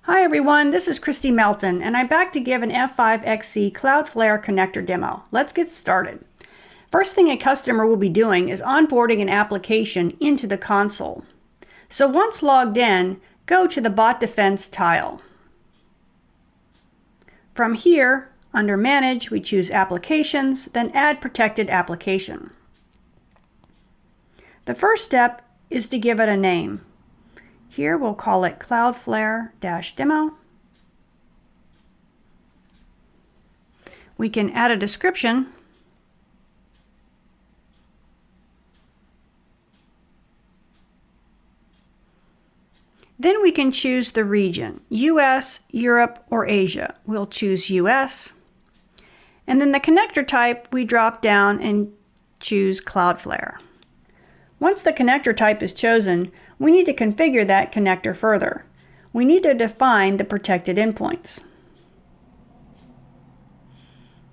Hi everyone, this is Christy Melton, and I'm back to give an F5XC Cloudflare connector demo. Let's get started. First thing a customer will be doing is onboarding an application into the console. So once logged in, go to the Bot Defense tile. From here, under Manage, we choose Applications, then Add Protected Application. The first step is to give it a name. Here we'll call it Cloudflare-demo. We can add a description. Then we can choose the region, US, Europe, or Asia. We'll choose US. And then the connector type, we drop down and choose Cloudflare. Once the connector type is chosen, we need to configure that connector further. We need to define the protected endpoints.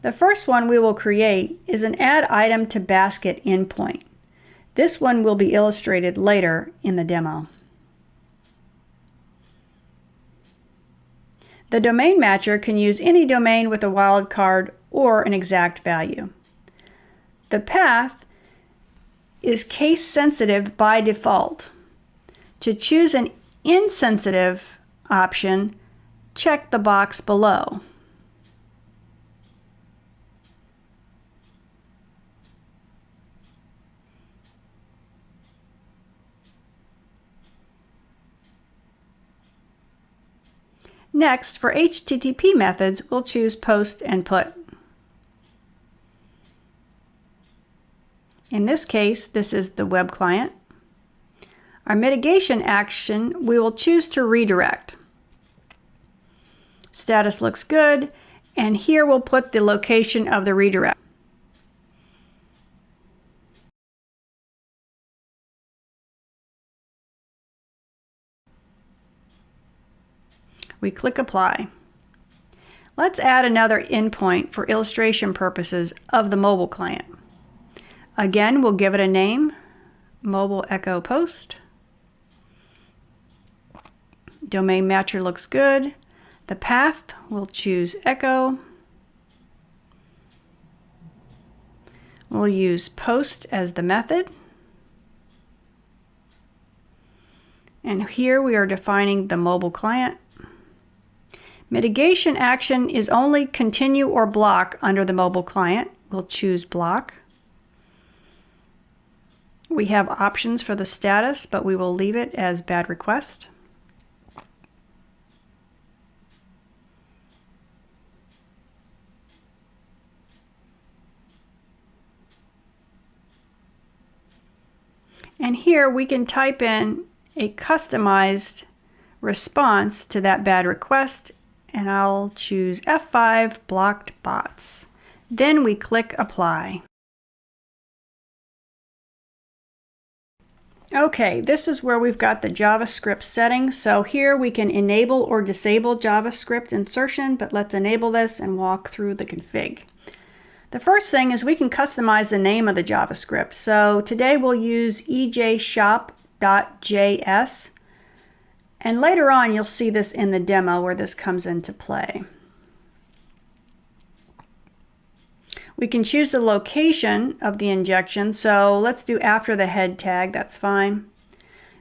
The first one we will create is an Add Item to Basket endpoint. This one will be illustrated later in the demo. The domain matcher can use any domain with a wildcard or an exact value. The path is case sensitive by default. To choose an insensitive option, check the box below. Next, for HTTP methods, we'll choose Post and Put. In this case, this is the web client. Our mitigation action, we will choose to redirect. Status looks good, and here we'll put the location of the redirect. We click Apply. Let's add another endpoint for illustration purposes of the mobile client. Again, we'll give it a name, Mobile Echo Post. Domain matcher looks good. The path, we'll choose Echo. We'll use Post as the method. And here we are defining the mobile client. Mitigation action is only continue or block under the mobile client. We'll choose block. We have options for the status, but we will leave it as bad request. And here we can type in a customized response to that bad request, and I'll choose F5 blocked bots. Then we click Apply. Okay, this is where we've got the JavaScript settings. So here we can enable or disable JavaScript insertion, but let's enable this and walk through the config. The first thing is we can customize the name of the JavaScript. So today we'll use ejshop.js, and later on you'll see this in the demo where this comes into play. We can choose the location of the injection, so let's do after the head tag, that's fine.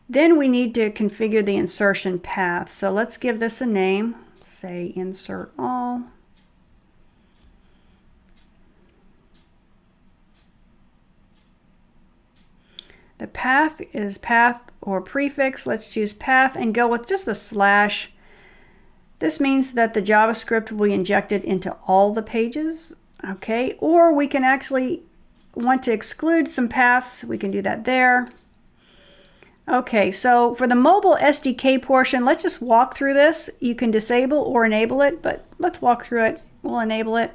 Then we need to configure the insertion path, so let's give this a name, say insert all. The path is path or prefix, let's choose path and go with just a slash. This means that the JavaScript will be injected into all the pages. Okay, or we can actually want to exclude some paths. We can do that there. Okay, so for the mobile SDK portion, let's just walk through this. You can disable or enable it, but let's walk through it. We'll enable it.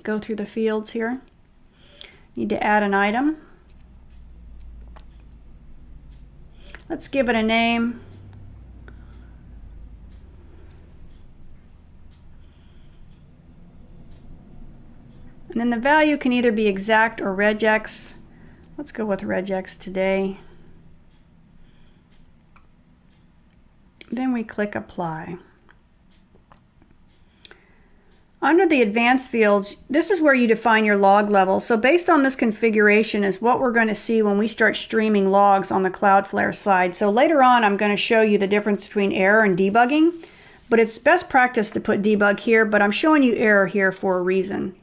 Go through the fields here. Need to add an item. Let's give it a name. And then the value can either be exact or regex. Let's go with regex today. Then we click Apply. Under the advanced fields, this is where you define your log level. So based on this configuration is what we're going to see when we start streaming logs on the Cloudflare side. So later on, I'm going to show you the difference between error and debugging, but it's best practice to put debug here, but I'm showing you error here for a reason.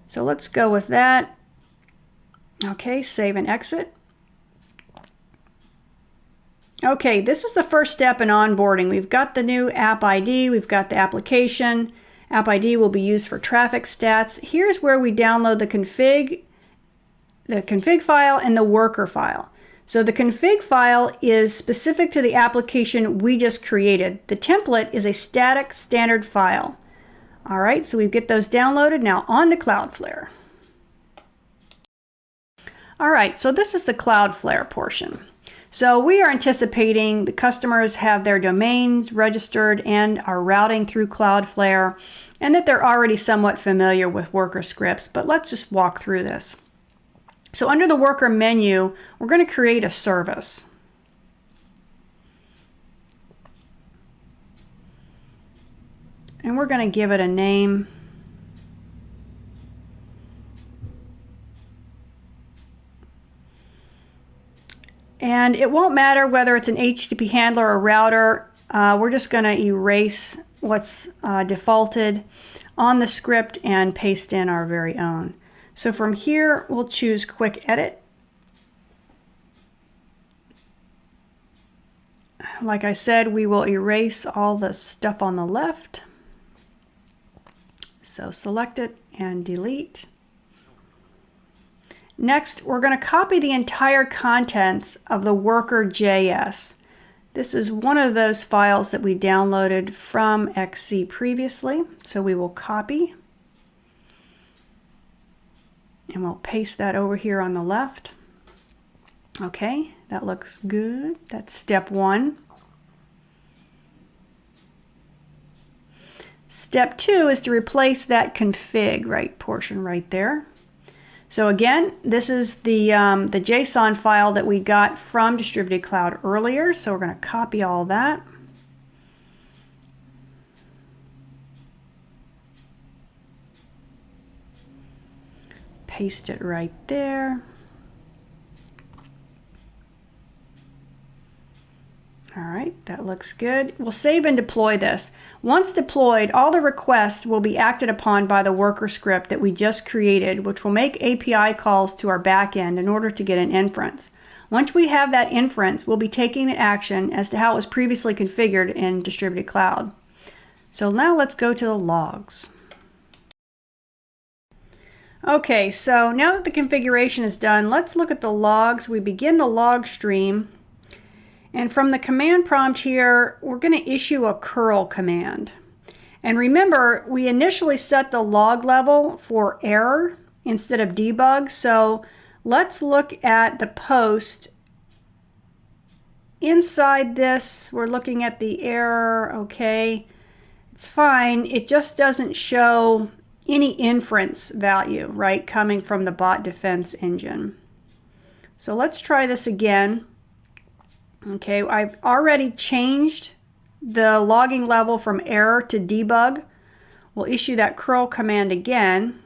So let's go with that. Okay, save and exit. Okay, this is the first step in onboarding. We've got the new app ID, we've got the application. App ID will be used for traffic stats. Here's where we download the config file and the worker file. So the config file is specific to the application we just created. The template is a static standard file. All right, so we get those downloaded. Now on to Cloudflare. All right, so this is the Cloudflare portion. So we are anticipating the customers have their domains registered and are routing through Cloudflare, and that they're already somewhat familiar with worker scripts, but let's just walk through this. So under the worker menu, we're going to create a service. And we're going to give it a name. And it won't matter whether it's an HTTP handler or router. We're just going to erase what's defaulted on the script and paste in our very own. So from here, we'll choose Quick Edit. Like I said, we will erase all the stuff on the left. So select it and delete. Next, we're going to copy the entire contents of the worker.js. This is one of those files that we downloaded from XC previously. So we will copy and we'll paste that over here on the left. Okay, that looks good. That's step one. Step two is to replace that config portion right there. So again, this is the JSON file that we got from Distributed Cloud earlier. So we're going to copy all that. Paste it right there. All right, that looks good. We'll save and deploy this. Once deployed, all the requests will be acted upon by the worker script that we just created, which will make API calls to our backend in order to get an inference. Once we have that inference, we'll be taking action as to how it was previously configured in Distributed Cloud. So now let's go to the logs. Okay, so now that the configuration is done, let's look at the logs. We begin the log stream. And from the command prompt here, we're going to issue a curl command. And remember, we initially set the log level for error instead of debug. So let's look at the post. Inside this, we're looking at the error. Okay, it's fine. It just doesn't show any inference value, right, coming from the bot defense engine. So let's try this again. Okay, I've already changed the logging level from error to debug. We'll issue that curl command again.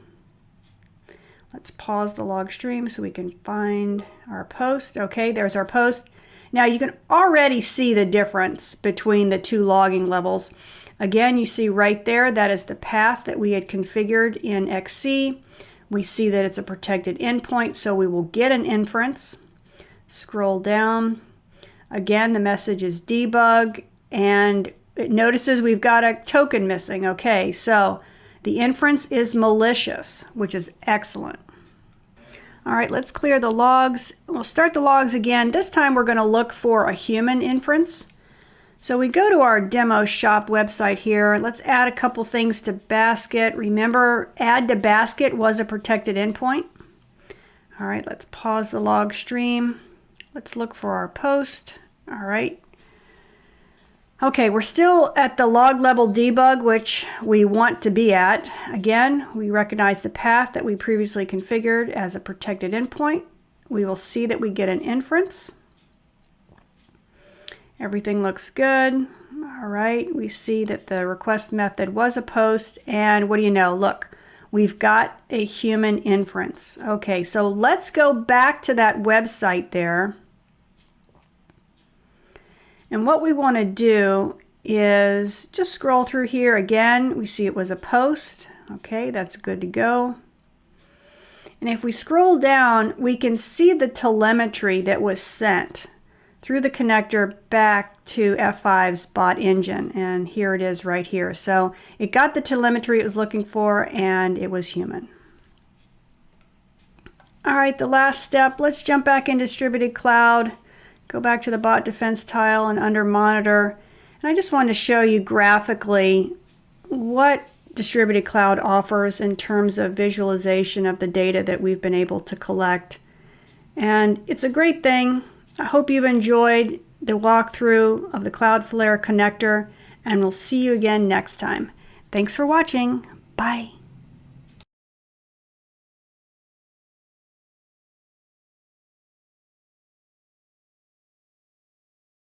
Let's pause the log stream so we can find our post. Okay, there's our post. Now you can already see the difference between the two logging levels. Again, you see right there, that is the path that we had configured in XC. We see that it's a protected endpoint, so we will get an inference. Scroll down. Again, the message is debug, and it notices we've got a token missing. Okay, so the inference is malicious, which is excellent. All right, let's clear the logs. We'll start the logs again. This time we're going to look for a human inference. So we go to our demo shop website here. Let's add a couple things to basket. Remember, add to basket was a protected endpoint. All right, let's pause the log stream. Let's look for our post. All right. Okay, we're still at the log level debug, which we want to be at. Again, we recognize the path that we previously configured as a protected endpoint. We will see that we get an inference. Everything looks good. All All right, we see that the request method was a post, and what do you know? Look, we've got a human inference. Okay, so let's go back to that website there. And what we want to do is just scroll through here. Again, we see it was a post. Okay, that's good to go. And if we scroll down, we can see the telemetry that was sent through the connector back to F5's bot engine. And here it is right here. So it got the telemetry it was looking for, and it was human. All right, the last step, let's jump back in Distributed Cloud, go back to the bot defense tile and under monitor. And I just wanted to show you graphically what Distributed Cloud offers in terms of visualization of the data that we've been able to collect. And it's a great thing. I hope you've enjoyed the walkthrough of the Cloudflare connector, and we'll see you again next time. Thanks for watching. Bye.